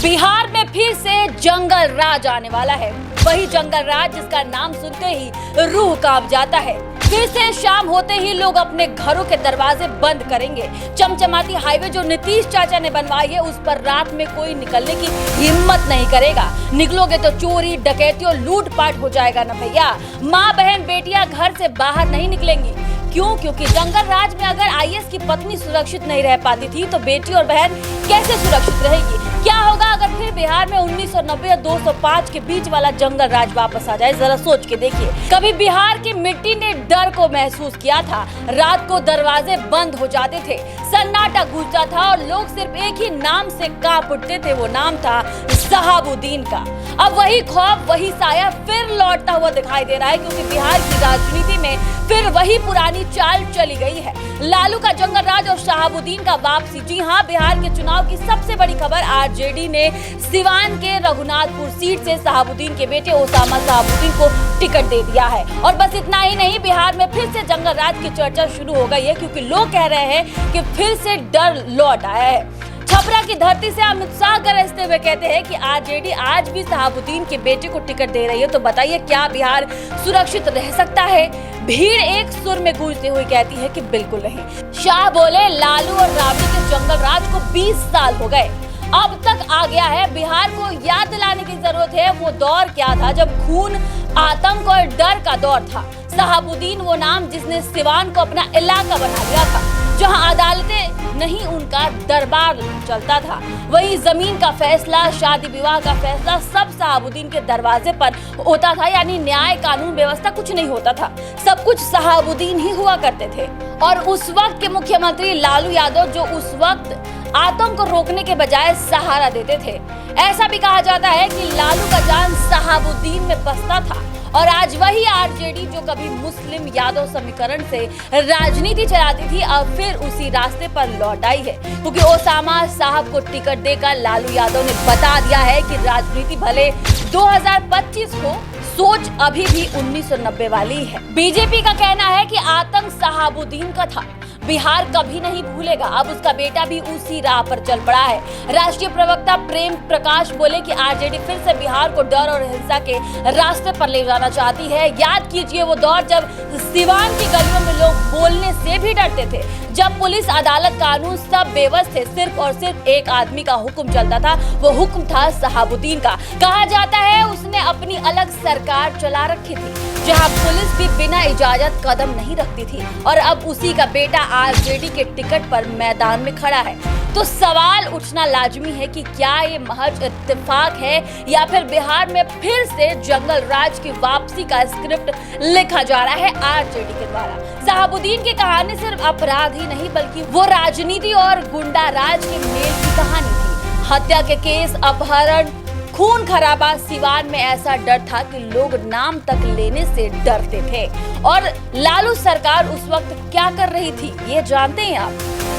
बिहार में फिर से जंगल राज आने वाला है। वही जंगल राज जिसका नाम सुनते ही रूह कांप जाता है। फिर से शाम होते ही लोग अपने घरों के दरवाजे बंद करेंगे। चमचमाती हाईवे जो नीतीश चाचा ने बनवाई है, उस पर रात में कोई निकलने की हिम्मत नहीं करेगा। निकलोगे तो चोरी, डकैती और लूटपाट हो जाएगा ना भैया। माँ बहन बेटियां घर से बाहर नहीं निकलेंगी। क्यों? क्योंकि जंगल राज में अगर आईएएस की पत्नी सुरक्षित नहीं रह पाती थी, तो बेटी और बहन कैसे सुरक्षित रहेगी? क्या होगा अगर फिर बिहार में 1990 और 205 के बीच वाला जंगल राज वापस आ जाए? जरा सोच के देखिए। कभी बिहार की मिट्टी ने डर को महसूस किया था। रात को दरवाजे बंद हो जाते थे, सन्नाटा गूंजता था और लोग सिर्फ एक ही नाम से कांप उठते थे। वो नाम था शहाबुद्दीन का। अब वही खौफ, वही साया फिर लौटता हुआ दिखाई दे रहा है, क्योंकि बिहार की राजनीति में फिर वही पुरानी चाल चली गई है। लालू का जंगल राज और शहाबुद्दीन का वापसी। जी हाँ, बिहार के चुनाव की सबसे बड़ी खबर, आरजेडी ने सिवान के रघुनाथपुर सीट से शहाबुद्दीन के बेटे ओसामा शहाबुद्दीन को टिकट दे दिया है। और बस इतना ही नहीं, बिहार में फिर से जंगल राज की चर्चा शुरू हो गई है, क्योंकि लोग कह रहे हैं कि फिर से डर लौट आया है। छपरा की धरती से अमित शाह गरजते हुए कहते हैं कि आरजेडी आज भी शहाबुद्दीन के बेटे को टिकट दे रही है। तो बताइए, क्या बिहार सुरक्षित रह सकता है? भीड़ एक सुर में गूंजते हुए कहती है कि बिल्कुल नहीं। शाह बोले, लालू और राबड़ी के जंगल राज को 20 साल हो गए, अब तक आ गया है। बिहार को याद दिलाने की जरूरत है, वो दौर क्या था जब खून, आतंक और डर का दौर था। शहाबुद्दीन वो नाम जिसने सिवान को अपना इलाका बना लिया था, जहां अदालतें नहीं उनका दरबार चलता था। वही जमीन का फैसला, शादी विवाह का फैसला सब शहाबुद्दीन के दरवाजे पर होता था। यानी न्याय, कानून व्यवस्था कुछ नहीं होता था, सब कुछ शहाबुद्दीन ही हुआ करते थे। और उस वक्त के मुख्यमंत्री लालू यादव, जो उस वक्त आतंक को रोकने के बजाय सहारा देते थे। ऐसा भी कहा जाता है कि लालू का जान शहाबुद्दीन में बसता था। और आज वही आरजेडी जो कभी मुस्लिम यादव समीकरण से राजनीति चलाती थी, अब फिर उसी रास्ते पर लौट आई है, क्योंकि ओसामा साहब को टिकट देकर लालू यादव ने बता दिया है कि राजनीति भले 2025 हो, सोच अभी भी 1990 वाली है। बीजेपी का कहना है कि आतंक शहाबुद्दीन का था, बिहार कभी नहीं भूलेगा। अब उसका बेटा भी उसी राह पर चल पड़ा है। राष्ट्रीय प्रवक्ता प्रेम प्रकाश बोले कि आरजेडी फिर से बिहार को डर और हिंसा के रास्ते पर ले जाना चाहती है। याद कीजिए वो दौर जब सिवान की गलियों में लोग बोलने से भी डरते थे, जब पुलिस, अदालत, कानून सब बेबस थे। सिर्फ और सिर्फ एक आदमी का हुक्म चलता था, वो हुक्म था शहाबुद्दीन का। कहा जाता है उसने अपनी अलग सरकार चला रखी थी, जहां पुलिस भी बिना इजाजत कदम नहीं रखती थी। और अब उसी का बेटा आरजेडी के टिकट पर मैदान में खड़ा है। तो सवाल उठना लाजमी है कि क्या ये महज इत्तेफाक है, या फिर बिहार में फिर से जंगल राज की वापसी का स्क्रिप्ट लिखा जा रहा है आरजेडी के द्वारा। शहाबुद्दीन की कहानी सिर्फ अपराध ही नहीं, बल्कि वो राजनीति और गुंडा राज के मेल की कहानी थी। हत्या के केस, अपहरण, खून खराबा। सिवान में ऐसा डर था कि लोग नाम तक लेने से डरते थे। और लालू सरकार उस वक्त क्या कर रही थी, ये जानते हैं आप?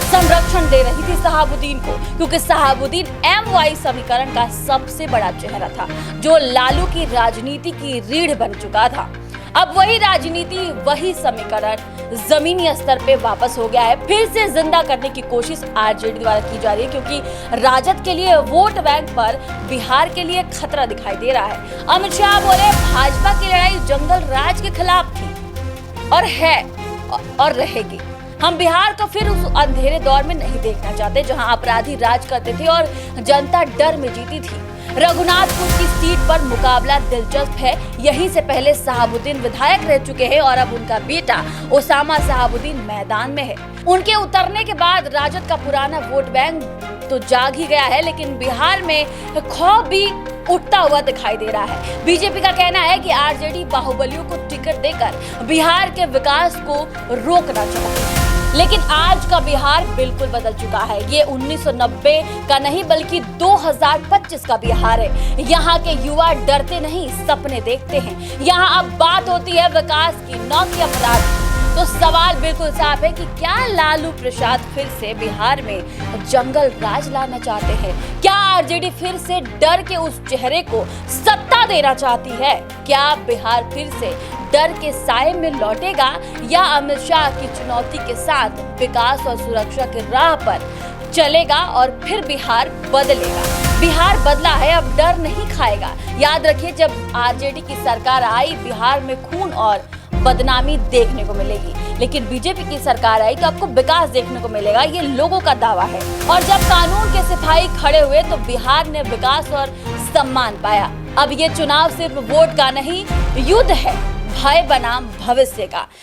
संरक्षण दे रही थी शहाबुद्दीन को, क्योंकि शहाबुद्दीन MY समीकरण का सबसे बड़ा चेहरा था, जो लालू की राजनीति की रीढ़ बन चुका था। अब वही राजनीति, वही समीकरण जमीनी स्तर पे वापस हो गया है। फिर से जिंदा करने की कोशिश आरजेडी द्वारा की जा रही है, क्योंकि राजद के लिए वोट बैंक पर बिहार के लिए खतरा दिखाई दे रहा है। अमित शाह बोले, भाजपा की लड़ाई जंगल राज के खिलाफ थी और है और रहेगी। हम बिहार को फिर उस अंधेरे दौर में नहीं देखना चाहते, जहां अपराधी राज करते थे और जनता डर में जीती थी। रघुनाथपुर की सीट पर मुकाबला दिलचस्प है। यहीं से पहले शहाबुद्दीन विधायक रह चुके हैं और अब उनका बेटा ओसामा शहाबुद्दीन मैदान में है। उनके उतरने के बाद राजद का पुराना वोट बैंक तो जाग ही गया है, लेकिन बिहार में खौफ भी उठता हुआ दिखाई दे रहा है। बीजेपी का कहना है कि आरजेडी बाहुबलियों को टिकट देकर बिहार के विकास को रोकना चाहती है। लेकिन आज का बिहार बिल्कुल बदल चुका है। ये 1990 का नहीं, बल्कि 2025 का बिहार है। यहाँ के युवा डरते नहीं, सपने देखते हैं। यहाँ अब बात होती है विकास की, न कि अपराध की। तो सवाल बिल्कुल साफ है कि क्या लालू प्रसाद फिर से बिहार में जंगल राज लाना चाहते हैं? क्या आरजेडी फिर से डर के उस चेहरे को सत्ता देना चाहती है? क्या बिहार फिर से डर के साए में लौटेगा, या अमित शाह की चुनौती के साथ विकास और सुरक्षा की राह पर चलेगा और फिर बिहार बदलेगा? बिहार बदला है, अब डर नहीं खाएगा। याद रखिए, जब आरजेडी की सरकार आई, बिहार में खून और बदनामी देखने को मिलेगी, लेकिन बीजेपी की सरकार आई तो आपको विकास देखने को मिलेगा, ये लोगों का दावा है। और जब कानून के सिपाही खड़े हुए तो बिहार ने विकास और सम्मान पाया। अब ये चुनाव सिर्फ वोट का नहीं, युद्ध है भय बनाम भविष्य का।